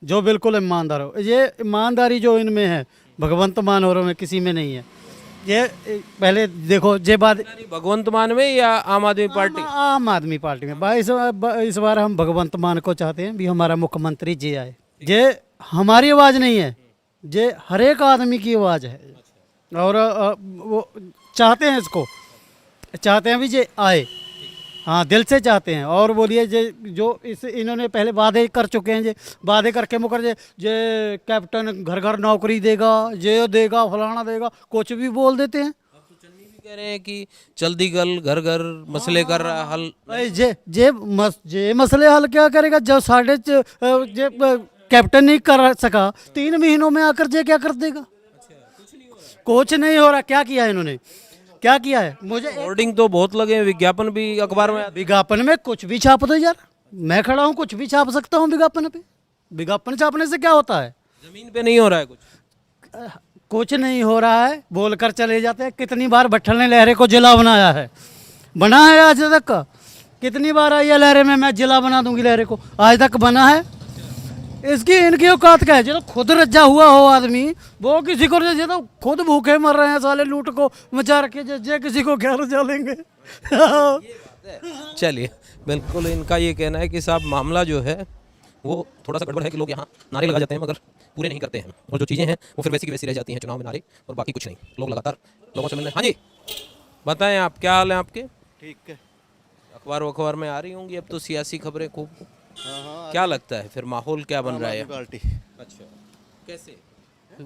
जो बिल्कुल ईमानदार हो। ये ईमानदारी जो इनमें है भगवंत मान और में किसी में नहीं है। ये पहले देखो ये बात भगवंत मान में या आम आदमी पार्टी? आम आदमी पार्टी में इस बार हम भगवंत मान को चाहते हैं भी हमारा मुख्यमंत्री जी आए। ये हमारी आवाज़ नहीं है, ये हर एक आदमी की आवाज़ है, और वो चाहते हैं, इसको चाहते हैं भी ये आए, हाँ दिल से चाहते हैं। और बोलिए जो इस इन्होंने पहले वादे कर चुके हैं, जे वादे करके मुकर जे कैप्टन घर घर नौकरी देगा, ये देगा फलाना देगा, कुछ भी बोल देते हैं। कह रहे हैं कि जल्दी गल घर घर मसले कर रहा हल। जे मसले हल क्या करेगा जब साढ़े कैप्टन नहीं कर सका 3 महीनों में आकर जे क्या कर देगा? कुछ नहीं हो रहा। क्या किया है इन्होंने, क्या किया है? मुझे होर्डिंग तो बहुत लगे हैं, विज्ञापन भी अखबार में। विज्ञापन में कुछ भी छाप दो यार, मैं खड़ा हूँ, कुछ भी छाप सकता हूँ विज्ञापन पे। विज्ञापन छापने से क्या होता है? जमीन पे नहीं हो रहा है कुछ, कुछ नहीं हो रहा है, बोलकर चले जाते हैं। कितनी बार भट्टल ने लहरे को जिला बनाया है, बना है आज तक? कितनी बार आई है लहरे में मैं जिला बना दूंगी लहरे को, आज तक बना है? इसकी इनकी औकात क्या है? जो खुद रज्जा हुआ हो आदमी, वो किसी को जो तो खुद भूखे मर रहे हैं साले लूट को मचा रखे, जे किसी को क्या रजा लेंगे। चलिए, बिल्कुल इनका ये कहना है कि साहब मामला जो है वो थोड़ा सा गड़बड़ है कि लोग यहाँ नारे लगा जाते हैं मगर पूरे नहीं करते हैं, और जो चीज़ें हैं वो फिर वैसी की वैसी रह जाती हैं चुनाव में, नारे और बाकी कुछ नहीं। लोग लगातार लोगों से मिलने। हाँ जी, बताएं आप, क्या हाल है आपके? ठीक है। अखबार में आ रही होंगी अब तो सियासी खबरें खूब। क्या लगता है फिर माहौल क्या बन रहा है? पार्टी अच्छा, कैसे,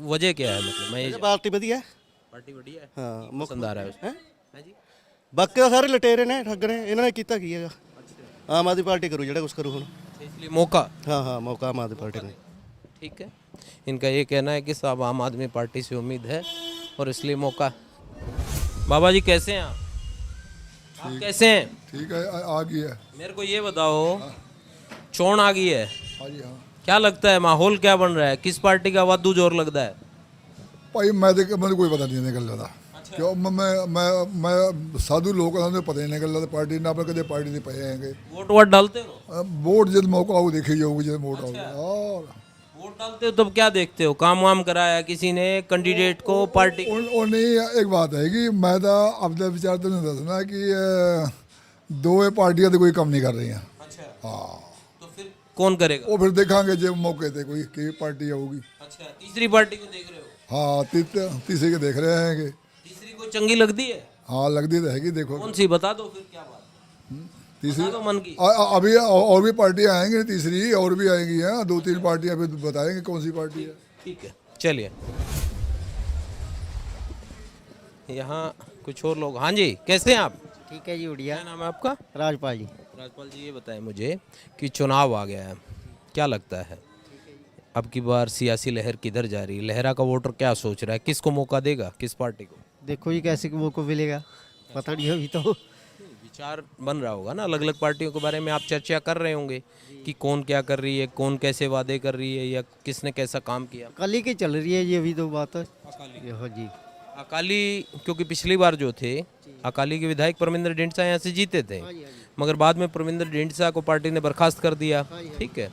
वजह क्या है? मतलब मैं पार्टी बढ़िया है, पार्टी बढ़िया है, हाँ पसंद आ रहा है उसको? है जी। बाकी सारे लटेरे ने ठग ने, इन्होंने किया की है आम आदमी पार्टी करू जो कुछ करू हूँ, इसलिए मौका। हाँ हाँ मौका आम आदमी पार्टी ने। ठीक है, इनका ये कहना है कि साहब आम आदमी पार्टी से उम्मीद है और इसलिए मौका। बाबा जी कैसे हैं आप कैसे हैं? ठीक है, आ गई है। मेरे को ये बताओ, चोन आ गई है, हाँ जी हाँ क्या लगता है माहौल क्या बन रहा है? किस पार्टी का वादू जोर लगता है? भाई मुझे कोई पता नहीं निकल रहा क्यों। मैं साधु लोग हैं, पता नहीं निकल रहा पार्टी ना अपने कदे पार्टी से पे हैं। वोट डालते हो? वोट जब मौका हो देखी जाओगी, जब वोट आओगे। और वोट डालते हो तब क्या देखते हो? काम वाम कराया किसी ने कैंडिडेट को, पार्टी? और नहीं, एक बात है कि मैं तो अपने विचार तो नहीं दसना कि दो पार्टियां तो कोई कम नहीं कर रही हैं। हाँ, तो फिर कौन करेगा? वो फिर देखेंगे जब मौके थे कोई की पार्टी होगी। अच्छा, तीसरी पार्टी को देख रहे हो? हाँ, तीसरे के देख रहे हैं कि तीसरी को चंगी लगती है? हाँ लगती तो है, देखो कौन सी बता दो फिर, क्या बात? तीसरी बता दो मन की। अभी और भी पार्टियां आएंगी, तीसरी और भी आएंगी हैं, 2-3 पार्टियां फिर बताएंगे कौन सी पार्टी है। ठीक है, चलिए यहाँ कुछ और लोग। हाँ जी, कैसे हैं आप? ठीक है जी, बढ़िया। क्या नाम है आपका? राजपाल जी। राजपाल जी, ये बताएं मुझे कि चुनाव आ गया है, क्या लगता है अब की बार सियासी लहर किधर जा रही है? लहरा का वोटर क्या सोच रहा है, किसको मौका देगा, किस पार्टी को? देखो जी कैसे वो को मिलेगा, पता नहीं अभी तो। विचार बन रहा होगा ना, अलग अलग पार्टियों के बारे में आप चर्चा कर रहे होंगे कि कौन क्या कर रही है, कौन कैसे वादे कर रही है, या किसने कैसा काम किया। अकाली की चल रही है जी अभी तो बात है। जी अकाली, क्योंकि पिछली बार जो थे अकाली के विधायक परमिंदर ढींडसा यहाँ से जीते थे, मगर बाद में परमिंदर ढींडसा को पार्टी ने बर्खास्त कर दिया। ठीक है,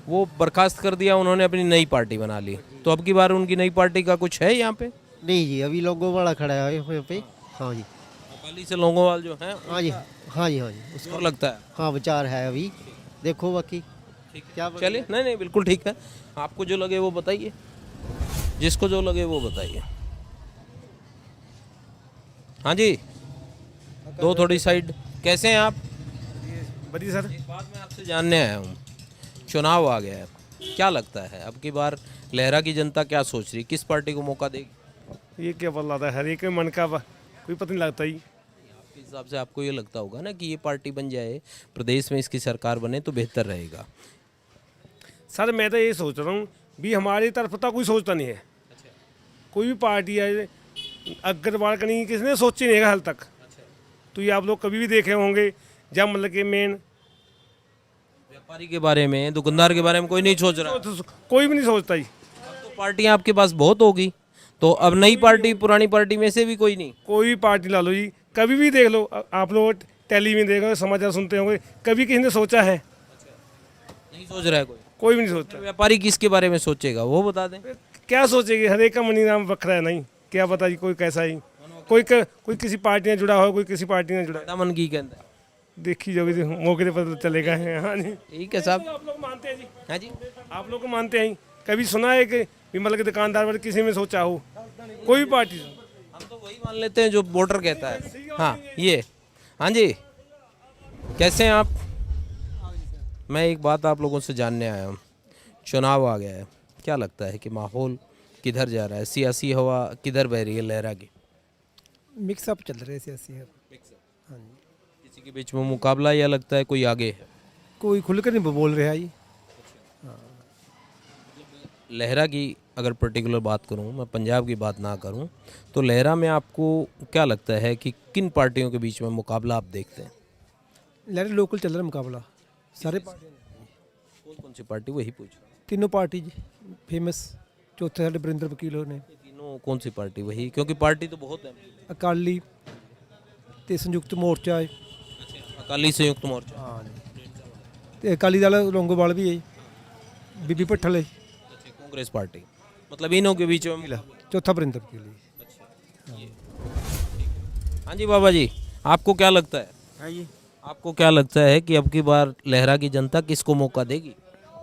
वो बर्खास्त कर दिया, उन्होंने अपनी नई पार्टी बना ली, तो अब की बार उनकी नई पार्टी का कुछ है यहाँ पे? नहीं जी, अभी लोगों वाला खड़ा है यहाँ पे। हाँ जी, अकाली से लोगों जो हैं हाँ जी, हाँ जी, हाँ जी, उसको लगता है। हाँ विचार है अभी, देखो बाकी क्या चलिए, नहीं नहीं बिल्कुल ठीक है, आपको जो लगे वो बताइए, जिसको जो लगे वो बताइए। हाँ जी, दो थोड़ी साइड। कैसे हैं आप? बढ़िया सर। एक बात मैं आपसे जानने आया हूँ, चुनाव आ गया है, क्या लगता है अब की बार लहरा की जनता क्या सोच रही, किस पार्टी को मौका देगी? ये क्या बदलाता है, हर एक के मन का कोई पता नहीं लगता ही। आपके हिसाब से आपको ये लगता होगा ना कि ये पार्टी बन जाए, प्रदेश में इसकी सरकार बने तो बेहतर रहेगा। सर मैं तो ये सोच रहा हूँ भी हमारी तरफ तो कोई सोचता नहीं है। कोई भी पार्टी है, अग्रवाल का नहीं, किसी ने सोची नहीं है हाल तक। तो ये आप लोग कभी भी देखे होंगे जब मतलब कि मेन व्यापारी के बारे में, दुकानदार के बारे में कोई नहीं सोच रहा। कोई भी नहीं सोचता ही। अब तो पार्टियां आपके पास बहुत होगी, तो अब नई पार्टी पुरानी पार्टी में से भी कोई नहीं? कोई भी पार्टी ला लो जी, कभी भी देख लो, आप लोग टेलीविजन देख लो, समाचार सुनते होंगे, कभी किसी ने सोचा है? नहीं सोच रहा है कोई। कोई भी नहीं सोचता। व्यापारी किसके बारे में सोचेगा वो बता दें। क्या सोचेगी, हर एक का मनी नाम बखरा है, नहीं क्या पता जी कोई कैसा ही, कोई किसी पार्टी में जुड़ा हो, कोई किसी पार्टी में जुड़ा। मन की कहता है, देखी जाओगी मौके पे पता चलेगा। हाँ जी, ठीक है साहब। आप लोग मानते हैं जी? हाँ जी, आप लोग को मानते हैं? कभी सुना है कि मतलब कि दुकानदार वाले किसी में सोचा हो कोई भी पार्टी? हम तो वही मान लेते हैं जो वोटर कहता है। हाँ ये, हाँ जी, कैसे हैं आप? मैं एक बात आप लोगों से जानने आया हूँ, चुनाव आ गया है, क्या लगता है कि माहौल किधर जा रहा है, सियासी हवा किधर बह रही है लहरा की? मिक्सअप चल रहे सियासी है। हाँ जी, किसी के बीच में मुकाबला या लगता है कोई आगे है? कोई खुलकर नहीं बोल रहा है जी। लहरा की अगर पर्टिकुलर बात करूं, मैं पंजाब की बात ना करूं, तो लहरा में आपको क्या लगता है कि किन पार्टियों के बीच में मुकाबला आप देखते हैं? लहरा लोकल चल रहा है मुकाबला, सारे कौन कौन सी पार्टी, वही पूछ रहा हूं। तीनों पार्टी जी फेमस, चौथे साढ़े वरिंदर वकील ने। तीनों कौन सी पार्टी? वही, क्योंकि पार्टी तो बहुत है। अकाली ते संयुक्त मोर्चा है। अकाली संयुक्त मोर्चा। हाँ जी, ते अकाली दल लोंगोवाल भी है, बीबी भट्ठल है। कांग्रेस पार्टी, मतलब इनों के बीच में। चौथा वरिंदर वकील। हाँ जी बाबा जी, आपको क्या लगता है? हाँ जी, आपको क्या लगता है कि अब की बार लहरा की जनता किसको मौका देगी?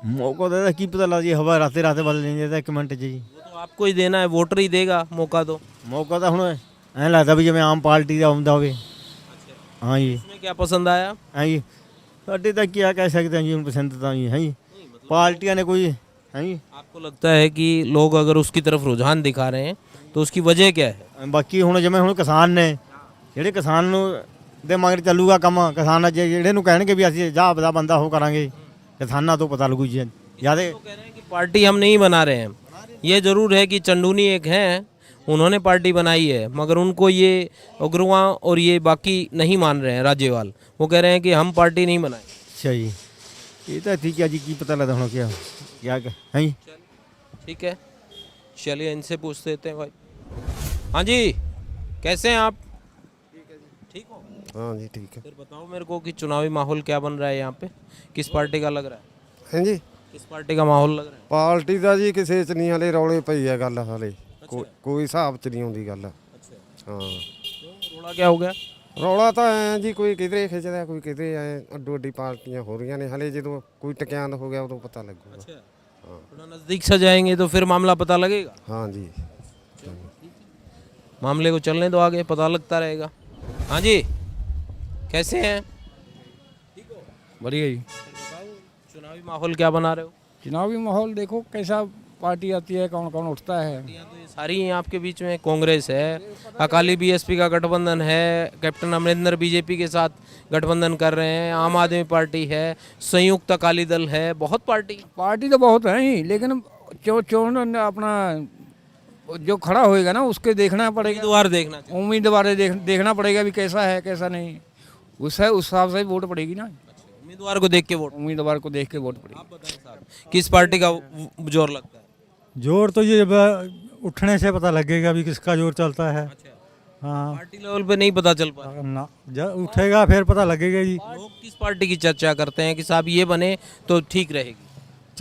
मौका देता की पता लग जी, हवा राते राते बदल नहीं देता एक मिनट जी। वो तो आपको ही देना है, वोटर ही देगा मौका। तो मौका तो हूँ ऐ लगता भी जिवें आम पार्टी का आउंदा होवे। हाँ जी, इसमें क्या पसंद आया? हाँ जी, साढ़े तक क्या कह सकते हैं जी, उन पसंद तो जी है जी, पार्टियां ने कोई है जी। आपको लगता है कि लोग अगर उसकी तरफ रुझान दिखा रहे हैं तो उसकी वजह क्या है? बाकी हुण जिवें हुण किसान ने, ਜਿਹੜੇ किसान ਨੂੰ ਦੇ ਮਗਰ ਚੱਲੂਗਾ ਕੰਮ, ਕਿਸਾਨ ਜਿਹੜੇ ਨੂੰ ਕਹਿਣਗੇ ਵੀ ਅਸੀਂ ਜਾ ਆਪਦਾ ਬੰਦਾ ਉਹ ਕਰਾਂਗੇ, किसाना तो पता लगू जी ज़्यादा। तो कह रहे हैं कि पार्टी हम नहीं बना रहे हैं, ये जरूर है कि चंदूनी एक हैं, उन्होंने पार्टी बनाई है, मगर उनको ये उग्रवा और ये बाकी नहीं मान रहे हैं, राज्यपाल वो कह रहे हैं कि हम पार्टी नहीं बनाए। अच्छा जी, ये तो ठीक है जी, की पता लगता हूँ क्या क्या है जी। ठीक है, चलिए इनसे पूछ लेते हैं भाई। हाँ जी, कैसे हैं आप? ठीक हो? हाँ जी ठीक है। फिर बताओ मेरे को कि चुनावी माहौल क्या बन रहा है यहाँ पे, किस पार्टी का लग रहा है? हैं जी, किस पार्टी का माहौल लग रहा है? ਪਾਰਟੀ ਦਾ ਜੀ ਕਿਸੇ 'ਚ ਨਹੀਂ ਹਲੇ ਰੌਲੇ ਪਈ ਹੈ ਗੱਲ, ਹਲੇ ਕੋਈ ਹਿਸਾਬ 'ਚ ਨਹੀਂ ਆਉਂਦੀ ਗੱਲ। ਹਾਂ, रोड़ा क्या हो गया? ਰੌਲਾ ਤਾਂ ਐ ਜੀ, ਕੋਈ ਕਿਧਰੇ ਖਿੱਚਦਾ, ਕੋਈ ਕਿਧਰੇ ਐ, ਅੱਡੋ ਅੱਡੀ ਪਾਰਟੀਆਂ ਹੋ ਰਹੀਆਂ ਨੇ, ਹਲੇ ਜਦੋਂ ਕੋਈ ਟਕਿਆਂਦ ਹੋ ਗਿਆ ਉਦੋਂ ਪਤਾ ਲੱਗੂਗਾ। थोड़ा नज़दीक से जाएंगे तो फिर मामला पता लगेगा। हाँ जी, मामले को चलने दो, आगे पता लगता रहेगा। हाँ जी, कैसे हैं? बढ़िया जी। चुनावी माहौल क्या बना रहे हो? चुनावी माहौल देखो कैसा पार्टी आती है, कौन कौन उठता है। तो ये सारी हैं आपके बीच में, कांग्रेस है, अकाली बीएसपी का गठबंधन है, कैप्टन अमरिंदर बीजेपी के साथ गठबंधन कर रहे हैं, आम आदमी पार्टी है, संयुक्त अकाली दल है, बहुत पार्टी तो बहुत है ही, लेकिन चोन अपना जो खड़ा होएगा ना उसके देखना पड़ेगा, उम्मीदवार देखना चाहिए। उम्मीदवार देखना पड़ेगा भी कैसा है कैसा नहीं, उस हिसाब से वोट पड़ेगी ना। उम्मीदवार को देख के वोट, उम्मीदवार को देख के वोट पड़ेगी। आप बताएं साहब, किस पार्टी का जोर लगता है? जोर तो ये उठने से पता लगेगा भी किसका जोर चलता है। हाँ, पार्टी लेवल पे नहीं पता चल पा रहा। ना उठेगा फिर पता लगेगा जी। लोग किस पार्टी की चर्चा करते हैं कि साहब ये बने तो ठीक रहेगी?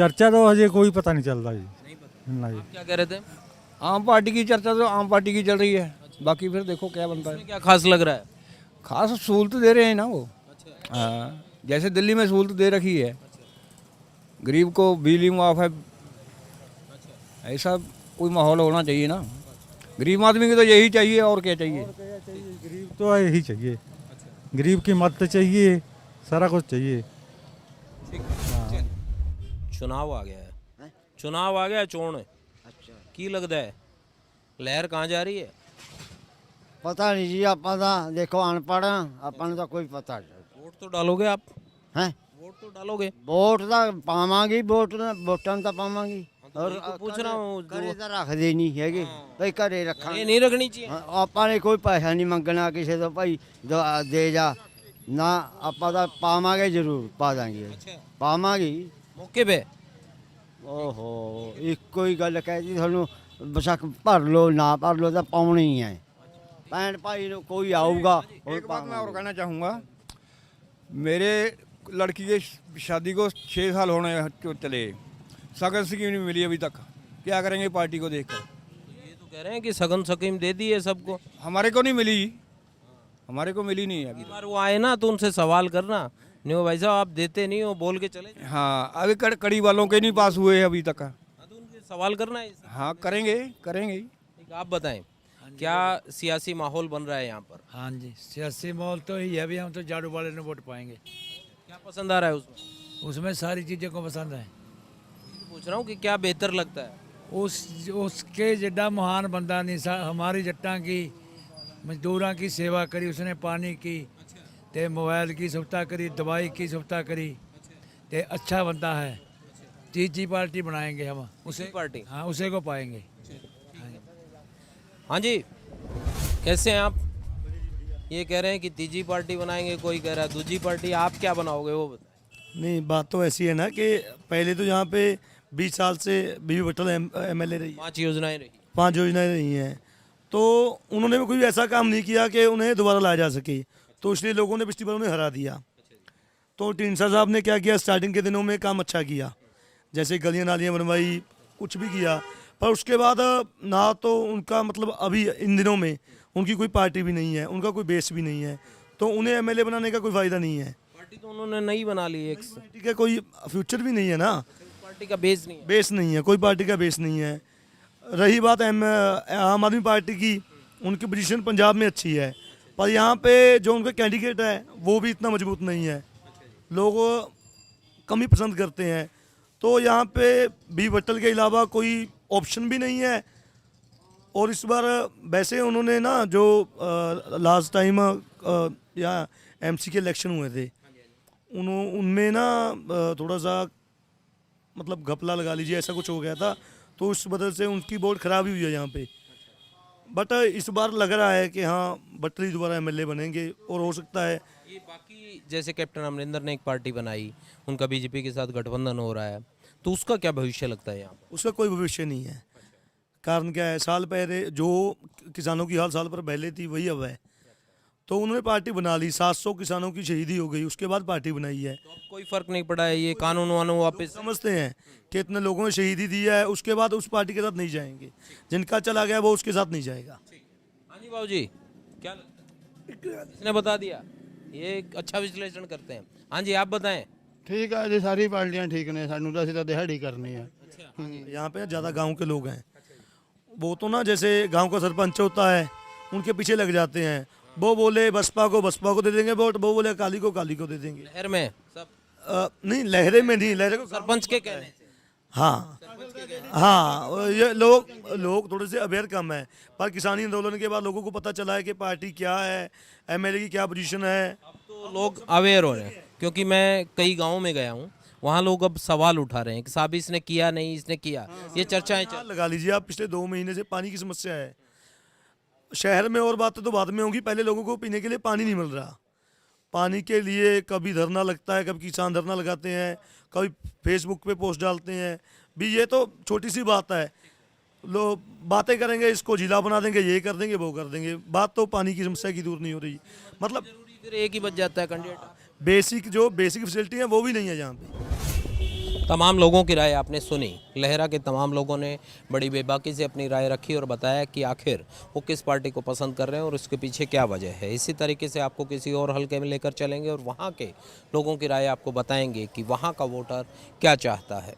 चर्चा तो अजय कोई पता नहीं चल रहा जी ना जी। क्या कह रहे थे? आम पार्टी की चर्चा तो आम पार्टी की चल रही है, बाकी फिर देखो क्या बनता है। क्या खास लग रहा है? खास सहूलत दे रहे हैं ना वो। हाँ, जैसे दिल्ली में सहूलत दे रखी है, गरीब को बिजली माफ है, ऐसा कोई माहौल होना चाहिए ना। गरीब आदमी को तो यही चाहिए, और क्या चाहिए। गरीब तो यही चाहिए, गरीब की मदद चाहिए, सारा कुछ चाहिए। चुनाव आ गया है, चुनाव आ गया चोण की लगता है लहर कहाँ जा रही है? पता नहीं जी, ਆਪਾਂ ਤਾਂ ਦੇਖੋ ਅਨਪੜ੍ਹ ਆ, ਆਪਾਂ ਨੂੰ ਤਾਂ ਕੋਈ ਪਤਾ ਨਹੀਂ। वोट तो डालोगे आप? हैं वोट तो डालोगे? ਵੋਟ ਤਾਂ ਪਾਵਾਂਗੇ, ਵੋਟਾਂ ਤਾਂ ਪਾਵਾਂਗੇ। और पूछ रहा हूँ ਘਰੇ ਤਾਂ ਰੱਖਦੇ ਨਹੀਂ ਹੈਗੇ, ਭਈ ਘਰੇ ਰੱਖਾਂ। ये नहीं रखनी चाहिए। ਆਪਾਂ ਨੇ ਕੋਈ ਪੈਸਾ ਨਹੀਂ ਮੰਗਣਾ ਕਿਸੇ ਤੋਂ, ਭਾਈ ਦੇ ਜਾ ਨਾ, ਆਪਾਂ ਤਾਂ ਪਾਵਾਂਗੇ, ਜ਼ਰੂਰ ਪਾ ਦਾਂਗੇ, ਪਾਵਾਂਗੇ। मौके पे ਓਹੋ ਇੱਕੋ ਹੀ ਗੱਲ ਕਹਿਦੀ ਤੁਹਾਨੂੰ, ਬਸ਼ੱਕ ਭਰ ਲਓ ਨਾ ਭਰ ਲਓ ਤਾਂ ਪਾਉਣੀ ਹੀ ਹੈ। ਭੈਣ ਭਾਈ ਨੂੰ ਕੋਈ ਆਊਗਾ ਉਹ एक बात मैं और पावांगे। कहना चाहूँगा, मेरे लड़की के शादी को 6 साल होने को चले, सगन स्कीम नहीं मिली अभी तक। क्या करेंगे पार्टी को देखकर? ये तो कह रहे हैं कि सगन स्कीम दे दी है सबको। हमारे को नहीं मिली, हमारे को मिली नहीं है अभी एक बार वो आए ना तो उनसे सवाल करना, नहीं हो भाई साहब आप देते नहीं हो, बोल के चले जाओ। हाँ, अभी कड़ी वालों के नहीं पास हुए अभी तक। हाँ, तो उनसे सवाल करना है। हाँ, करेंगे करेंगे। ठीक, आप बताएं क्या सियासी माहौल बन रहा है यहाँ पर? हाँ जी, सियासी माहौल तो यही है, अभी हम तो झाड़ू वाले ने वोट पाएंगे। क्या पसंद आ रहा है उसमें? उसमें सारी चीज़ें को पसंद है। पूछ रहा हूँ कि क्या बेहतर लगता है? उसके जिड्डा महान बंदा नहीं सा, हमारी जट्टा की मजदूरों की सेवा करी उसने, पानी की ते मोबाइल की सुविधा करी, दवाई की सुविधा करी, ते अच्छा बंदा है। तीसरी पार्टी बनाएंगे हम उसे, पार्टी? हाँ उसे को पाएंगे। हाँ जी, कैसे हैं आप? ये कह रहे हैं कि तीसरी पार्टी बनाएंगे, कोई कह रहा है दूसरी पार्टी, आप क्या बनाओगे वो बताएं। नहीं, बात तो ऐसी है ना कि पहले तो यहाँ पे 20 साल से बीबी भट्टल MLA रही, 5 योजनाएं रही। 5 योजनाएं रही हैं, तो उन्होंने भी कोई ऐसा काम नहीं किया कि उन्हें दोबारा लाया जा सके, तो इसलिए लोगों ने पिछली बार उन्हें हरा दिया। तो ढींडसा साहब ने क्या किया, स्टार्टिंग के दिनों में काम अच्छा किया, जैसे गलियां नालियां बनवाई, कुछ भी किया, पर उसके बाद ना तो उनका मतलब अभी इन दिनों में उनकी कोई पार्टी भी नहीं है, उनका कोई बेस भी नहीं है, तो उन्हें MLA बनाने का कोई फ़ायदा नहीं है। पार्टी तो उन्होंने नई बना ली है, पार्टी का कोई फ्यूचर भी नहीं है ना, पार्टी का बेस नहीं है। बेस नहीं है, कोई पार्टी का बेस नहीं है। रही बात आम आदमी पार्टी की, उनकी पोजीशन पंजाब में अच्छी है, पर यहाँ पे जो उनका कैंडिडेट है वो भी इतना मजबूत नहीं है, लोग कम ही पसंद करते हैं। तो यहाँ पे बी भट्टल के अलावा कोई ऑप्शन भी नहीं है। और इस बार वैसे उन्होंने ना जो लास्ट टाइम यहाँ MC के इलेक्शन हुए थे, उनमें ना थोड़ा सा मतलब घपला लगा लीजिए, ऐसा कुछ हो गया था, तो उस वजह से उनकी वोट खराब ही हुई है यहाँ पे। बट इस बार लग रहा है कि हाँ भट्टल ही दोबारा MLA बनेंगे, और हो सकता है ये बाकी जैसे कैप्टन अमरिंदर ने एक पार्टी बनाई, उनका बीजेपी के साथ गठबंधन हो रहा है, तो उसका क्या भविष्य लगता है यहाँ पर? उसका कोई भविष्य नहीं है। कारण क्या है, साल पहले जो किसानों की हाल साल पर पहले थी वही अब है, तो उन्होंने पार्टी बना ली, 700 किसानों की शहीदी हो गई, उसके बाद पार्टी बनाई है। तो अब कोई फर्क नहीं पड़ा है, ये कानून वानून वापस समझते हैं कि इतने लोगों ने शहीदी दी है, उसके बाद उस पार्टी के साथ नहीं जाएंगे, जिनका चला गया वो उसके साथ नहीं जाएगा। हाँ जी बाबू जी, क्या लगता है? इसने बता दिया, ये एक अच्छा विश्लेषण करते हैं। हाँ जी, आप बताएं। ठीक है जी, सारी पार्टियां ठीक ने, सानू तो असं दिहाड़ी करनी है। यहाँ पे ज़्यादा गांव के लोग हैं, वो तो ना जैसे गांव का सरपंच होता है उनके पीछे लग जाते हैं, वो बोले बसपा को दे देंगे वोट, वो बोले काली को दे देंगे। लहर में सब नहीं, लहरे में नहीं, लहरे को सरपंच के कहने से। हाँ हाँ, ये लोग थोड़े से अवेयर कम है, पर किसानी आंदोलन के बाद लोगों को पता चला है कि पार्टी क्या है, MLA की क्या पोजीशन है। अब तो लोग अवेयर हो रहे हैं, क्योंकि मैं कई गाँव में गया हूँ, वहाँ लोग अब सवाल उठा रहे हैं कि साहब इसने किया नहीं, इसने किया, ये चर्चाएं चल। लगा लीजिए आप, पिछले 2 महीने से पानी की समस्या है शहर में, और बातें तो बाद में होंगी, पहले लोगों को पीने के लिए पानी नहीं मिल रहा। पानी के लिए कभी धरना लगता है, कभी किसान धरना लगाते हैं, कभी फेसबुक पे पोस्ट डालते हैं भी, ये तो छोटी सी बात है, लोग बातें करेंगे, इसको जिला बना देंगे, ये कर देंगे, वो कर देंगे, बात तो पानी की समस्या की दूर नहीं हो रही। मतलब फिर एक ही बच जाता है कैंडिडेट। बेसिक फैसिलिटी है वो भी नहीं है यहाँ पे। तमाम लोगों की राय आपने सुनी। लहरा के तमाम लोगों ने बड़ी बेबाकी से अपनी राय रखी और बताया कि आखिर वो किस पार्टी को पसंद कर रहे हैं और उसके पीछे क्या वजह है। इसी तरीके से आपको किसी और हलके में लेकर चलेंगे और वहाँ के लोगों की राय आपको बताएंगे कि वहाँ का वोटर क्या चाहता है।